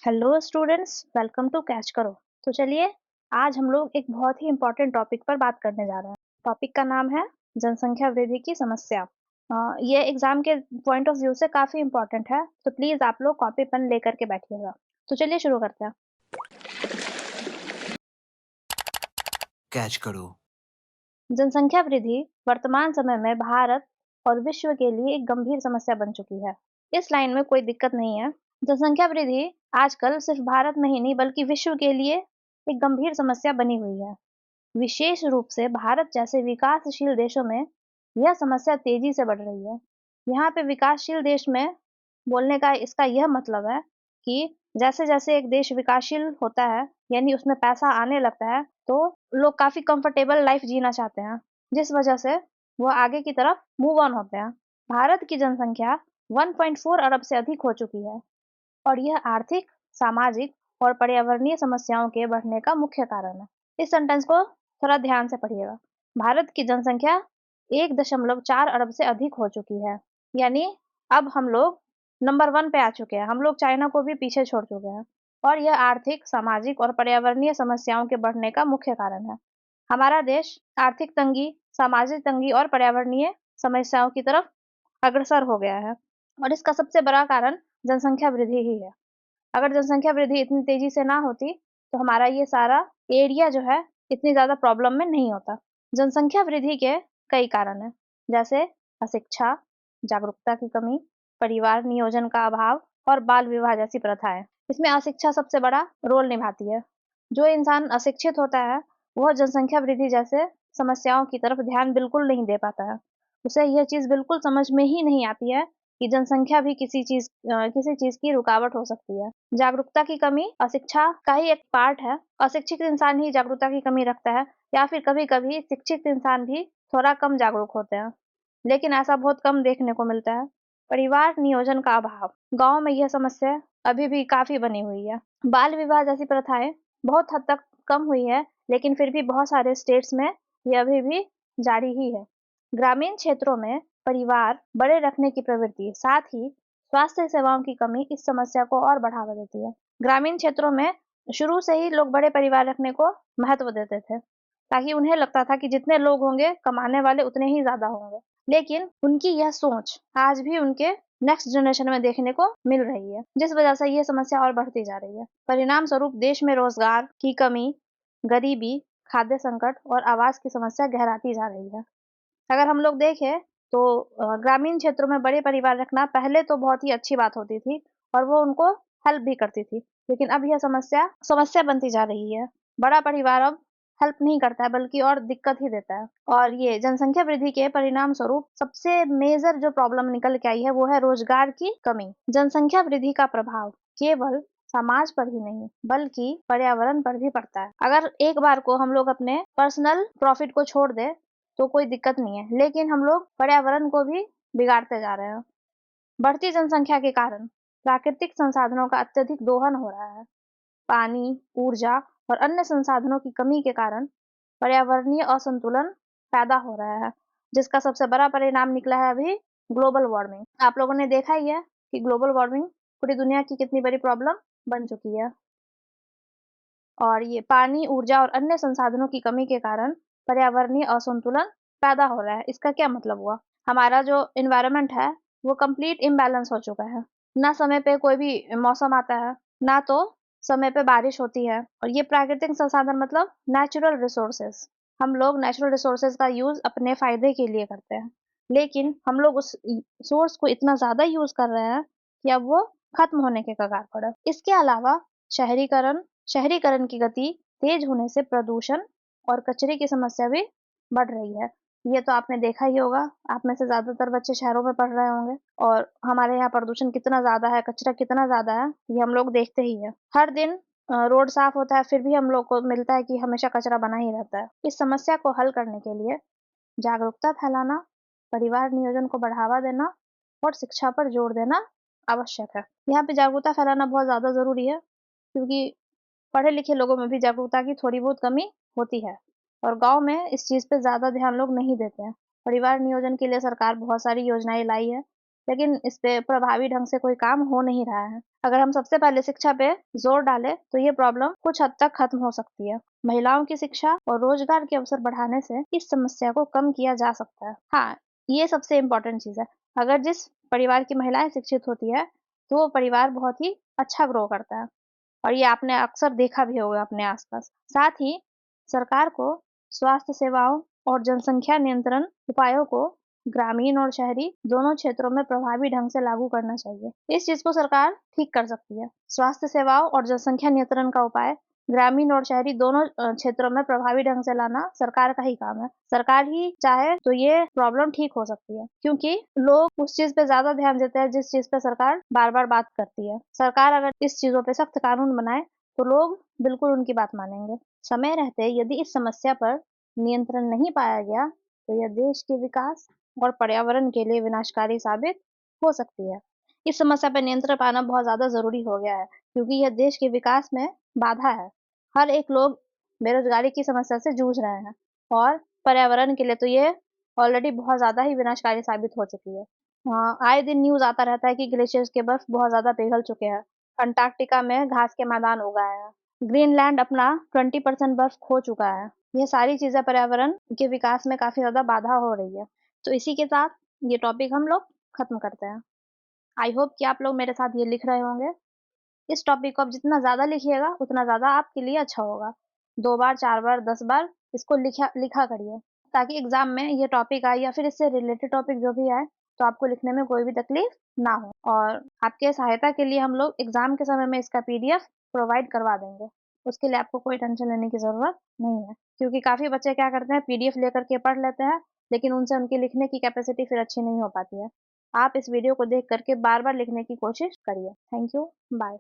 Hello students, welcome to catch करो। तो चलिए, आज हम लोग एक बहुत ही इम्पोर्टेंट टॉपिक पर बात करने जा रहे हैं। टॉपिक का नाम है जनसंख्या वृद्धि की समस्या। ये एग्जाम के पॉइंट ऑफ व्यू से काफ़ी इम्पोर्टेंट है, तो प्लीज़ आप लोग कॉपी पेन लेकर के बैठिएगा। तो चलिए शुरू करते हैं। कैच करो। जनसंख्या वृद्धि वर्तमान समय में भारत और विश्व के लिए एक गंभीर समस्या बन चुकी है। इस लाइन में कोई दिक्कत नहीं है। जनसंख्या वृद्धि आजकल सिर्फ भारत में ही नहीं बल्कि विश्व के लिए एक गंभीर समस्या बनी हुई है। विशेष रूप से भारत जैसे विकासशील देशों में यह समस्या तेजी से बढ़ रही है। यहाँ पे विकासशील देश में बोलने का इसका यह मतलब है कि जैसे-जैसे एक देश विकासशील होता है, यानी उसमें पैसा आने लगता है, तो लोग काफ़ी कंफर्टेबल लाइफ जीना चाहते हैं, जिस वजह से वो आगे की तरफ मूव ऑन होते हैं। भारत की जनसंख्या 1.4 अरब से अधिक हो चुकी है और यह आर्थिक, सामाजिक और पर्यावरणीय समस्याओं के बढ़ने का मुख्य कारण है। इस सेंटेंस को थोड़ा ध्यान से पढ़िएगा। भारत की जनसंख्या 1.4 अरब से अधिक हो चुकी है, यानी अब हम लोग नंबर 1 पे आ चुके हैं। हम लोग चाइना को भी पीछे छोड़ चुके हैं और यह आर्थिक, सामाजिक और पर्यावरणीय समस्याओं के बढ़ने का मुख्य कारण है। हमारा देश आर्थिक तंगी, सामाजिक तंगी और पर्यावरणीय समस्याओं की तरफ अग्रसर हो गया है और इसका सबसे बड़ा कारण जनसंख्या वृद्धि ही है। अगर जनसंख्या वृद्धि इतनी तेजी से ना होती, तो हमारा ये सारा एरिया जो है, इतनी ज़्यादा प्रॉब्लम में नहीं होता। जनसंख्या वृद्धि के कई कारण हैं, जैसे अशिक्षा, जागरूकता की कमी, परिवार नियोजन का अभाव और बाल विवाह जैसी प्रथाएं। इसमें अशिक्षा सबसे बड़ा रोल निभाती है। जो इंसान अशिक्षित होता है, वह जनसंख्या वृद्धि जैसे समस्याओं की तरफ ध्यान बिल्कुल नहीं दे पाता है। उसे यह चीज़ बिल्कुल समझ में ही नहीं आती है कि जनसंख्या भी किसी चीज़ की रुकावट हो सकती है। जागरूकता की कमी अशिक्षा का ही एक पार्ट है। अशिक्षित इंसान ही जागरूकता की कमी रखता है या फिर कभी-कभी शिक्षित इंसान भी थोड़ा कम जागरूक होते हैं, लेकिन ऐसा बहुत कम देखने को मिलता है। परिवार नियोजन का अभाव, गाँव में यह समस्या अभी भी काफ़ी बनी हुई है। बाल विवाह जैसी प्रथाएं बहुत हद तक कम हुई है, लेकिन फिर भी बहुत सारे स्टेट्स में ये अभी भी जारी ही है। ग्रामीण क्षेत्रों में परिवार बड़े रखने की प्रवृत्ति, साथ ही स्वास्थ्य सेवाओं की कमी इस समस्या को और बढ़ावा देती है। ग्रामीण क्षेत्रों में शुरू से ही लोग बड़े परिवार रखने को महत्व देते थे, ताकि उन्हें लगता था कि जितने लोग होंगे, कमाने वाले उतने ही ज़्यादा होंगे। लेकिन उनकी यह सोच आज भी उनके नेक्स्ट जनरेशन में देखने को मिल रही है, जिस वजह से ये समस्या और बढ़ती जा रही है। परिणाम स्वरूप देश में रोजगार की कमी, गरीबी, खाद्य संकट और आवास की समस्या गहराती जा रही है। अगर हम लोग देखें तो ग्रामीण क्षेत्रों में बड़े परिवार रखना पहले तो बहुत ही अच्छी बात होती थी और वो उनको हेल्प भी करती थी। लेकिन अब यह समस्या समस्या बनती जा रही है। बड़ा परिवार अब हेल्प नहीं करता है बल्कि और दिक्कत ही देता है। और ये जनसंख्या वृद्धि के परिणाम स्वरूप सबसे मेजर जो प्रॉब्लम निकल के आई है वो है रोजगार की कमी। जनसंख्या वृद्धि का प्रभाव केवल समाज पर ही नहीं बल्कि पर्यावरण पर भी पड़ता है। अगर एक बार को हम लोग अपने पर्सनल प्रॉफिट को छोड़ दें तो कोई दिक्कत नहीं है, लेकिन हम लोग पर्यावरण को भी बिगाड़ते जा रहे हैं। बढ़ती जनसंख्या के कारण प्राकृतिक संसाधनों का अत्यधिक दोहन हो रहा है। पानी, ऊर्जा और अन्य संसाधनों की कमी के कारण पर्यावरणीय असंतुलन पैदा हो रहा है, जिसका सबसे बड़ा परिणाम निकला है अभी ग्लोबल वार्मिंग। आप लोगों ने देखा ही है कि ग्लोबल वार्मिंग पूरी दुनिया की कितनी बड़ी प्रॉब्लम बन चुकी है। और ये पानी, ऊर्जा और अन्य संसाधनों की कमी के कारण पर्यावरणीय असंतुलन पैदा हो रहा है। इसका क्या मतलब हुआ? हमारा जो एनवायरनमेंट है, वो कंप्लीट इम्बैलेंस हो चुका है। ना समय पे कोई भी मौसम आता है, ना तो समय पे बारिश होती है और ये प्राकृतिक संसाधन मतलब नेचुरल रिसोर्सेज। हम लोग नेचुरल रिसोर्सेज का यूज़ अपने फ़ायदे के लिए करते हैं, लेकिन हम लोग उस सोर्स को इतना ज़्यादा यूज़ कर रहे हैं कि अब वो खत्म होने के कगार पर है। इसके अलावा शहरीकरण शहरीकरण की गति तेज होने से प्रदूषण और कचरे की समस्या भी बढ़ रही है। ये तो आपने देखा ही होगा, आप में से ज़्यादातर बच्चे शहरों में पढ़ रहे होंगे और हमारे यहाँ प्रदूषण कितना ज़्यादा है, कचरा कितना ज़्यादा है, ये हम लोग देखते ही हैं। हर दिन रोड साफ होता है, फिर भी हम लोग को मिलता है कि हमेशा कचरा बना ही रहता है। इस समस्या को हल करने के लिए जागरूकता फैलाना, परिवार नियोजन को बढ़ावा देना और शिक्षा पर जोर देना आवश्यक है। यहाँ पे जागरूकता फैलाना बहुत ज़्यादा ज़रूरी है, क्योंकि पढ़े-लिखे लोगों में भी जागरूकता की थोड़ी बहुत कमी होती है और गाँव में इस चीज़ पे ज़्यादा ध्यान लोग नहीं देते हैं। परिवार नियोजन के लिए सरकार बहुत सारी योजनाएँ लाई है, लेकिन इस पे प्रभावी ढंग से कोई काम हो नहीं रहा है। अगर हम सबसे पहले शिक्षा पे जोर डालें तो ये प्रॉब्लम कुछ हद तक खत्म हो सकती है। महिलाओं की शिक्षा और रोजगार के अवसर बढ़ाने से इस समस्या को कम किया जा सकता है। हाँ, ये सबसे इम्पोर्टेंट चीज़ है। अगर जिस परिवार की महिलाएं शिक्षित होती है तो वो परिवार बहुत ही अच्छा ग्रो करता है, और ये आपने अक्सर देखा भी होगा अपने आसपास। साथ ही सरकार को स्वास्थ्य सेवाओं और जनसंख्या नियंत्रण उपायों को ग्रामीण और शहरी दोनों क्षेत्रों में प्रभावी ढंग से लागू करना चाहिए। इस चीज को सरकार ठीक कर सकती है। स्वास्थ्य सेवाओं और जनसंख्या नियंत्रण का उपाय ग्रामीण और शहरी दोनों क्षेत्रों में प्रभावी ढंग से लाना सरकार का ही काम है। सरकार ही चाहे तो ये प्रॉब्लम ठीक हो सकती है, क्योंकि लोग उस चीज पे ज्यादा ध्यान देते हैं जिस चीज पे सरकार बार बार बात करती है। सरकार अगर इस चीजों पे सख्त कानून बनाए तो लोग बिल्कुल उनकी बात मानेंगे। समय रहते यदि इस समस्या पर नियंत्रण नहीं पाया गया तो यह देश के विकास और पर्यावरण के लिए विनाशकारी साबित हो सकती है। इस समस्या पर नियंत्रण पाना बहुत ज्यादा जरूरी हो गया है, क्योंकि यह देश के विकास में बाधा है। हर एक लोग बेरोजगारी की समस्या से जूझ रहे हैं, और पर्यावरण के लिए तो ये ऑलरेडी बहुत ज्यादा ही विनाशकारी साबित हो चुकी है। हाँ, आए दिन न्यूज आता रहता है कि ग्लेशियर्स के बर्फ बहुत ज्यादा पिघल चुके हैं, अंटार्कटिका में घास के मैदान उग गए हैं, ग्रीनलैंड अपना 20% बर्फ खो चुका है। ये सारी चीजें पर्यावरण के विकास में काफी ज्यादा बाधा हो रही है। तो इसी के साथ ये टॉपिक हम लोग खत्म करते हैं। आई होप कि आप लोग मेरे साथ ये लिख रहे होंगे। इस टॉपिक को आप जितना ज़्यादा लिखिएगा उतना ज़्यादा आपके लिए अच्छा होगा। 2 बार, 4 बार, 10 बार इसको लिखा लिखा करिए, ताकि एग्ज़ाम में ये टॉपिक आए या फिर इससे रिलेटेड टॉपिक जो भी आए, तो आपको लिखने में कोई भी तकलीफ ना हो। और आपके सहायता के लिए हम लोग एग्ज़ाम के समय में इसका पीडीएफ प्रोवाइड करवा देंगे। उसके लिए आपको कोई टेंशन लेने की ज़रूरत नहीं है, क्योंकि काफ़ी बच्चे क्या करते हैं, पीडीएफ लेकर के पढ़ लेते हैं, लेकिन उनसे उनकी लिखने की कैपेसिटी फिर अच्छी नहीं हो पाती है। आप इस वीडियो को देख कर के बार-बार लिखने की कोशिश करिए। Thank you, bye.